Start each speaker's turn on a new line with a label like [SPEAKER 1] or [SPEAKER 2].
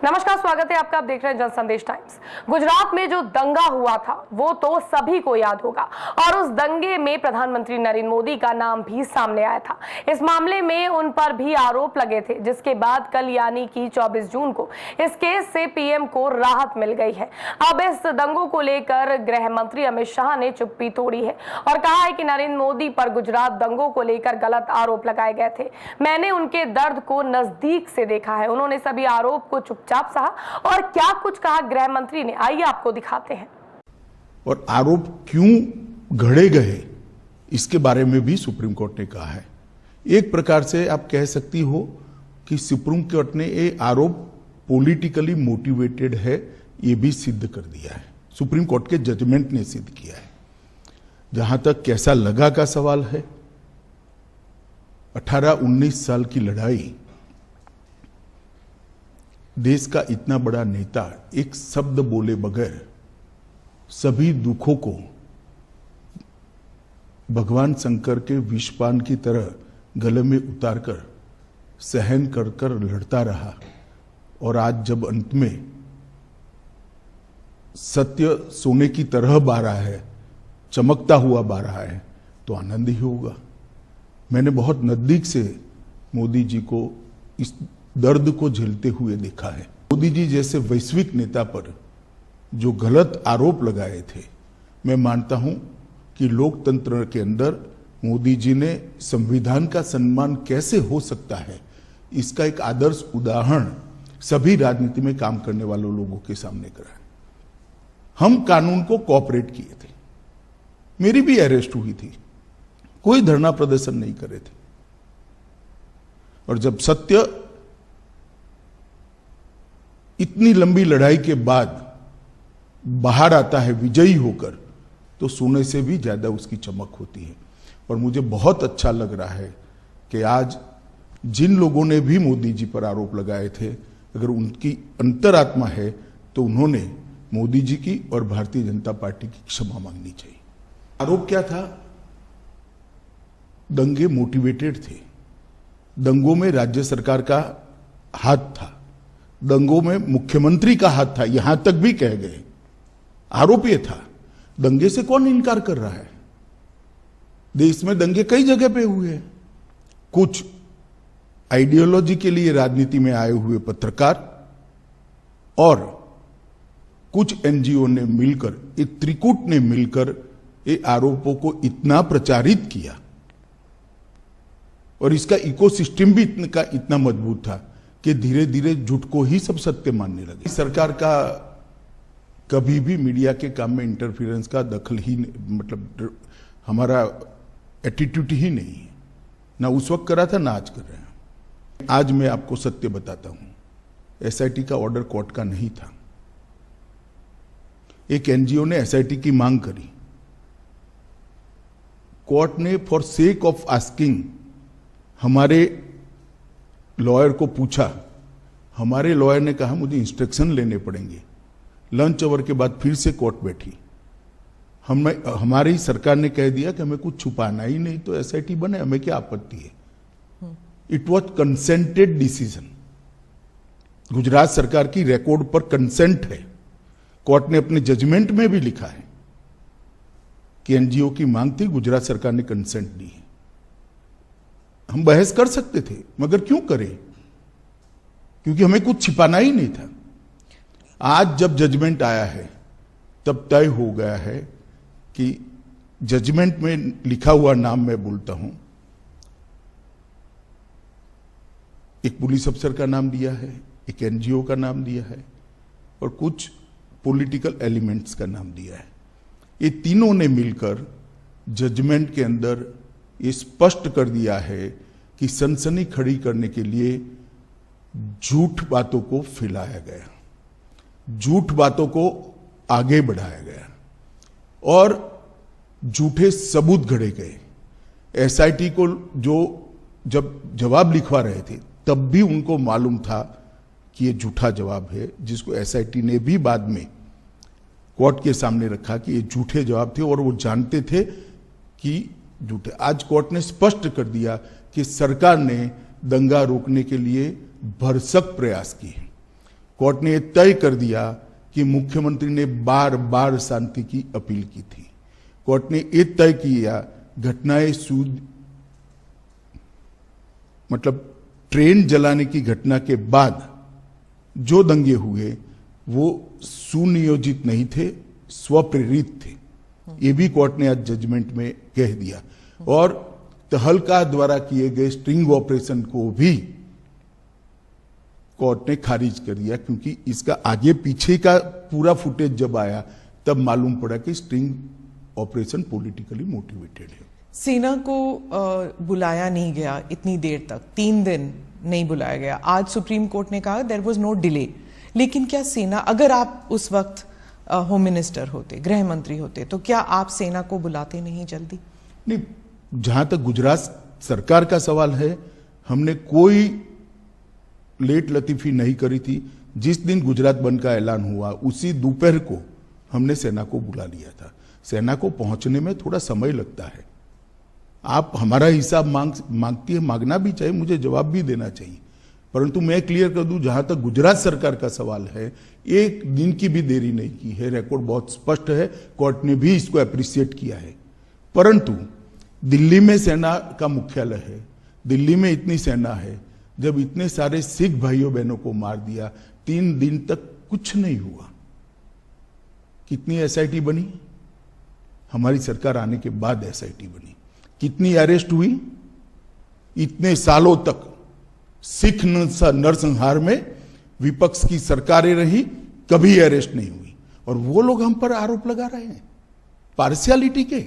[SPEAKER 1] नमस्कार, स्वागत है आपका। आप देख रहे हैं जनसंदेश टाइम्स। गुजरात में जो दंगा हुआ था वो तो सभी को याद होगा और उस दंगे में प्रधानमंत्री नरेंद्र मोदी का नाम भी सामने आया था। इस मामले में उन पर भी आरोप लगे थे, जिसके बाद कल यानी कि 24 जून को इस केस से पीएम को राहत मिल गई है। अब इस दंगों को लेकर गृह मंत्री अमित शाह ने चुप्पी तोड़ी है और कहा है कि नरेंद्र मोदी पर गुजरात दंगों को लेकर गलत आरोप लगाए गए थे। मैंने उनके दर्द को नजदीक से देखा है। उन्होंने सभी आरोप को चुपचाप सहा और क्या कुछ कहा गृह मंत्री ने, आइए आपको दिखाते हैं।
[SPEAKER 2] और आरोप क्यों घड़े गए इसके बारे में भी सुप्रीम कोर्ट ने कहा है। एक प्रकार से आप कह सकती हो कि सुप्रीम कोर्ट ने ये आरोप पॉलिटिकली मोटिवेटेड है, ये भी सिद्ध कर दिया है। सुप्रीम कोर्ट के जजमेंट ने सिद्ध किया है। जहां तक कैसा लगा का सवाल है, 18-19 साल की लड़ाई, देश का इतना बड़ा नेता एक शब्द बोले बगैर सभी दुखों को भगवान शंकर के विषपान की तरह गले में उतारकर सहन कर कर लड़ता रहा। और आज जब अंत में सत्य सोने की तरह बारा है, चमकता हुआ बारा है, तो आनंद ही होगा। मैंने बहुत नजदीक से मोदी जी को इस दर्द को झेलते हुए देखा है। मोदी जी जैसे वैश्विक नेता पर जो गलत आरोप लगाए थे, मैं मानता हूं कि लोकतंत्र के अंदर मोदी जी ने संविधान का सम्मान कैसे हो सकता है, इसका एक आदर्श उदाहरण सभी राजनीति में काम करने वाले लोगों के सामने करा। हम कानून को कोऑपरेट किए थे, मेरी भी अरेस्ट हुई थी, कोई धरना प्रदर्शन नहीं करे थे। और जब सत्य इतनी लंबी लड़ाई के बाद बाहर आता है विजयी होकर, तो सोने से भी ज्यादा उसकी चमक होती है। और मुझे बहुत अच्छा लग रहा है कि आज जिन लोगों ने भी मोदी जी पर आरोप लगाए थे, अगर उनकी अंतरात्मा है तो उन्होंने मोदी जी की और भारतीय जनता पार्टी की क्षमा मांगनी चाहिए। आरोप क्या था? दंगे मोटिवेटेड थे। दंगों में राज्य सरकार का हाथ था, दंगों में मुख्यमंत्री का हाथ था, यहां तक भी कह गए। आरोप यह था। दंगे से कौन इनकार कर रहा है? देश में दंगे कई जगह पे हुए हैं। कुछ आइडियोलॉजी के लिए राजनीति में आए हुए पत्रकार और कुछ एनजीओ ने मिलकर, एक त्रिकूट ने मिलकर ये आरोपों को इतना प्रचारित किया और इसका इकोसिस्टम भी इतना मजबूत था कि धीरे धीरे झूठ को ही सब सत्य मानने लगे। सरकार का कभी भी मीडिया के काम में इंटरफेरेंस का दखल ही, मतलब हमारा एटीट्यूड ही नहीं है। ना उस वक्त करा था, ना आज कर रहे हैं। आज मैं आपको सत्य बताता हूं, एसआईटी का ऑर्डर कोर्ट का नहीं था। एक एनजीओ ने एसआईटी की मांग करी, कोर्ट ने फॉर सेक ऑफ आस्किंग हमारे लॉयर को पूछा। हमारे लॉयर ने कहा मुझे इंस्ट्रक्शन लेने पड़ेंगे। लंच आवर के बाद फिर से कोर्ट बैठी। हमारी सरकार ने कह दिया कि हमें कुछ छुपाना ही नहीं, तो एसआईटी बने, हमें क्या आपत्ति है। It was consented decision. Gujarat सरकार की रिकॉर्ड पर कंसेंट है। कोर्ट ने अपने जजमेंट में भी लिखा है कि एनजीओ की मांग थी, गुजरात सरकार ने कंसेंट दी है। हम बहस कर सकते थे, मगर क्यों करें? क्योंकि हमें कुछ छिपाना ही नहीं था। आज जब जजमेंट आया है तब तय हो गया है कि जजमेंट में लिखा हुआ नाम मैं बोलता हूं, एक पुलिस अफसर का नाम दिया है, एक एनजीओ का नाम दिया है और कुछ पॉलिटिकल एलिमेंट्स का नाम दिया है। ये तीनों ने मिलकर जजमेंट के अंदर ये स्पष्ट कर दिया है कि सनसनी खड़ी करने के लिए झूठ बातों को फैलाया गया, झूठ बातों को आगे बढ़ाया गया और झूठे सबूत घड़े गए। एसआईटी को जो जब जवाब लिखवा रहे थे तब भी उनको मालूम था कि ये झूठा जवाब है, जिसको एसआईटी ने भी बाद में कोर्ट के सामने रखा कि ये झूठे जवाब थे और वो जानते थे कि झूठे। आज कोर्ट ने स्पष्ट कर दिया कि सरकार ने दंगा रोकने के लिए भरसक प्रयास किए। कोर्ट ने यह तय कर दिया कि मुख्यमंत्री ने बार बार शांति की अपील की थी। कोर्ट ने यह तय किया घटनाएं मतलब ट्रेन जलाने की घटना के बाद जो दंगे हुए वो सुनियोजित नहीं थे, स्वप्रेरित थे। ये भी कोर्ट ने आज जजमेंट में कह दिया। और तहलका द्वारा किए गए स्ट्रिंग ऑपरेशन को भी कोर्ट ने खारिज कर दिया, क्योंकि इसका आगे पीछे का पूरा फुटेज जब आया तब मालूम पड़ा कि स्ट्रिंग ऑपरेशन पॉलिटिकली मोटिवेटेड है।
[SPEAKER 3] सेना को बुलाया नहीं गया इतनी देर तक, 3 दिन नहीं बुलाया गया। आज सुप्रीम कोर्ट ने कहा देयर वाज नो डिले, लेकिन क्या सेना, अगर आप उस वक्त होम मिनिस्टर होते, गृह मंत्री होते, तो क्या आप सेना को बुलाते नहीं जल्दी?
[SPEAKER 2] नहीं, जहां तक गुजरात सरकार का सवाल है, हमने कोई लेट लतीफी नहीं करी थी। जिस दिन गुजरात बंद का ऐलान हुआ उसी दोपहर को हमने सेना को बुला लिया था। सेना को पहुंचने में थोड़ा समय लगता है। आप हमारा हिसाब मांगती है, मांगना भी चाहिए, मुझे जवाब भी देना चाहिए, परंतु मैं क्लियर कर दूं, जहां तक गुजरात सरकार का सवाल है, 1 दिन की भी देरी नहीं की है। रिकॉर्ड बहुत स्पष्ट है, कोर्ट ने भी इसको अप्रिशिएट किया है। परंतु दिल्ली में सेना का मुख्यालय है, दिल्ली में इतनी सेना है, जब इतने सारे सिख भाइयों बहनों को मार दिया, 3 दिन तक कुछ नहीं हुआ। कितनी एसआईटी बनी? हमारी सरकार आने के बाद एसआईटी बनी। कितनी अरेस्ट हुई? इतने सालों तक सिख नरसंहार में विपक्ष की सरकारें रही, कभी अरेस्ट नहीं हुई, और वो लोग हम पर आरोप लगा रहे हैं पार्शियलिटी के।